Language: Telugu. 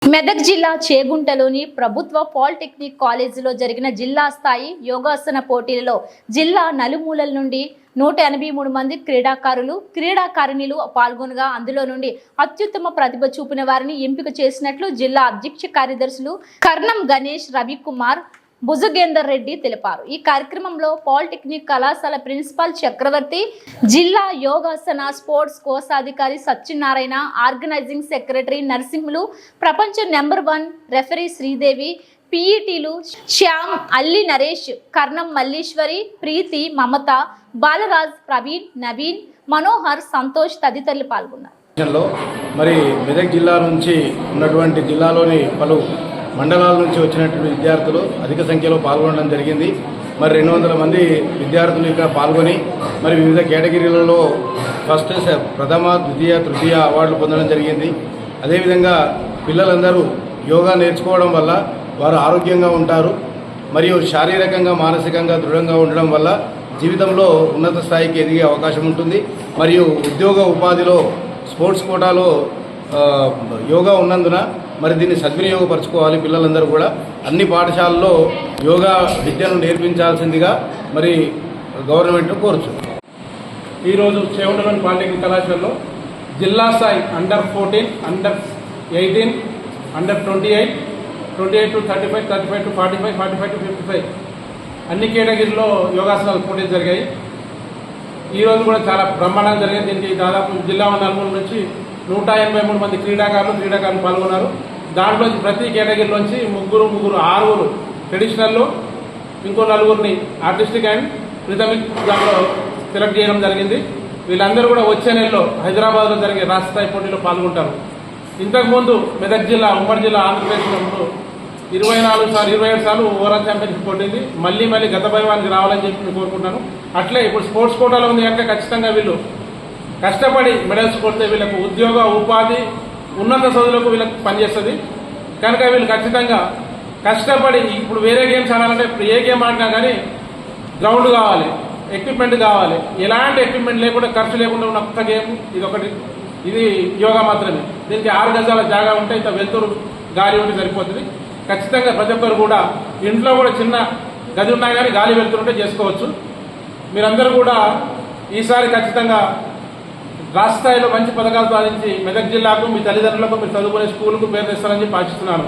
మెదక్ జిల్లా చేగుంటలోని ప్రభుత్వ పాలిటెక్నిక్ కాలేజీలో జరిగిన జిల్లా స్థాయి యోగాసన పోటీలలో జిల్లా నలుమూలల నుండి 183 మంది క్రీడాకారిణులు పాల్గొనగా అందులో నుండి అత్యుత్తమ ప్రతిభ చూపిన వారిని ఎంపిక చేసినట్లు జిల్లా అధ్యక్ష కార్యదర్శులు కర్ణం గణేష్, రవికుమార్, భుజగేందర్ రెడ్డి తెలిపారు. ఈ కార్యక్రమంలో పాలిటెక్నిక్ కళాశాల ప్రిన్సిపాల్ చక్రవర్తి, జిల్లా యోగాసన స్పోర్ట్స్ కోశాధికారి సత్యనారాయణ, ఆర్గనైజింగ్ సెక్రటరీ నరసింహులు, ప్రపంచ నెంబర్ 1 రెఫరీ శ్రీదేవి, పీఈటీలు శ్యామ్, అల్లి నరేష్, కర్ణం మల్లీశ్వరి, ప్రీతి, మమత, బాలరాజ్, ప్రవీణ్, నవీన్, మనోహర్, సంతోష్ తదితరులు పాల్గొన్నారు. మరి మెదక్ జిల్లా నుంచి ఉన్నటువంటి జిల్లాలోని పలు మండలాల నుంచి వచ్చినటువంటి విద్యార్థులు అధిక సంఖ్యలో పాల్గొనడం జరిగింది. మరి 200 మంది విద్యార్థులు ఇక్కడ పాల్గొని మరి వివిధ కేటగిరీలలో ఫస్ట్, ప్రథమ, ద్వితీయ, తృతీయ అవార్డులు పొందడం జరిగింది. అదేవిధంగా పిల్లలందరూ యోగా నేర్చుకోవడం వల్ల వారు ఆరోగ్యంగా ఉంటారు మరియు శారీరకంగా మానసికంగా దృఢంగా ఉండడం వల్ల జీవితంలో ఉన్నత స్థాయికి ఎదిగే అవకాశం ఉంటుంది. మరియు ఉద్యోగ ఉపాధిలో స్పోర్ట్స్ కోటాలో యోగా ఉన్నందున మరి దీన్ని సద్వినియోగపరచుకోవాలి. పిల్లలందరూ కూడా అన్ని పాఠశాలల్లో యోగా విద్యను నేర్పించాల్సిందిగా మరి గవర్నమెంట్ను కోరుచు. ఈరోజు చేగుంటలోని పాలిటెక్నిక్ కళాశాలలో జిల్లా స్థాయి under 14, under 18, under 28, 28 to 35, 35 to 45, 45 to 55 అన్ని కేటగిరీలో యోగాసనాలు పోటీలు జరిగాయి. ఈరోజు కూడా చాలా బ్రహ్మాండంగా జరిగాయి. దీనికి దాదాపు జిల్లా నలుమూల నుంచి 183 మంది క్రీడాకారులు పాల్గొన్నారు. దాంట్లో ప్రతి కేటగిరీలోంచి ఆరుగురు ట్రెడిషనల్లో, ఇంకో 4 ఆర్టిస్టిక్ అండ్ రిథమిక్ దాంట్లో సెలెక్ట్ చేయడం జరిగింది. వీళ్ళందరూ కూడా వచ్చే నెలలో హైదరాబాద్లో జరిగే రాష్ట్ర స్థాయి పోటీలో పాల్గొంటారు. ఇంతకుముందు మెదక్ జిల్లా, ఉమ్మడి జిల్లా ఆంధ్రప్రదేశ్లో 27 సార్లు ఓవరాల్ ఛాంపియన్షిప్ కొట్టింది. మళ్ళీ గత వైభవానికి రావాలని చెప్పి నేను కోరుకుంటాను. అట్లే ఇప్పుడు స్పోర్ట్స్ కోటాలో ఉంది కనుక ఖచ్చితంగా వీళ్ళు కష్టపడి మెడల్స్ కొడితే వీళ్ళకు ఉద్యోగ ఉపాధి ఉన్నత చదువులకు వీళ్ళకి పనిచేస్తుంది. కనుక వీళ్ళు ఖచ్చితంగా కష్టపడి ఇప్పుడు వేరే గేమ్స్ ఆడాలంటే ఇప్పుడు ఏ గేమ్ ఆడినా కానీ గ్రౌండ్ కావాలి, ఎక్విప్మెంట్ కావాలి. ఎలాంటి ఎక్విప్మెంట్ లేకుండా, ఖర్చు లేకుండా ఉన్న ఒక్క గేమ్ ఇది యోగా మాత్రమే. దీనికి 6 గజాల జాగా ఉంటే ఇంత వెలుతురు గాలి ఉంటే సరిపోతుంది. ఖచ్చితంగా ప్రతి ఒక్కరు కూడా ఇంట్లో కూడా చిన్న గది ఉన్నా కానీ గాలి వెళ్తుంటే చేసుకోవచ్చు. మీరందరూ కూడా ఈసారి ఖచ్చితంగా రాష్ట్ర స్థాయిలో మంచి పథకాలు సాధించి మెదక్ జిల్లాకు, మీ తల్లిదండ్రులకు, మీరు చదువుకునే స్కూల్కు పేరు తెస్తారని చెప్పి ఆశిస్తున్నాను.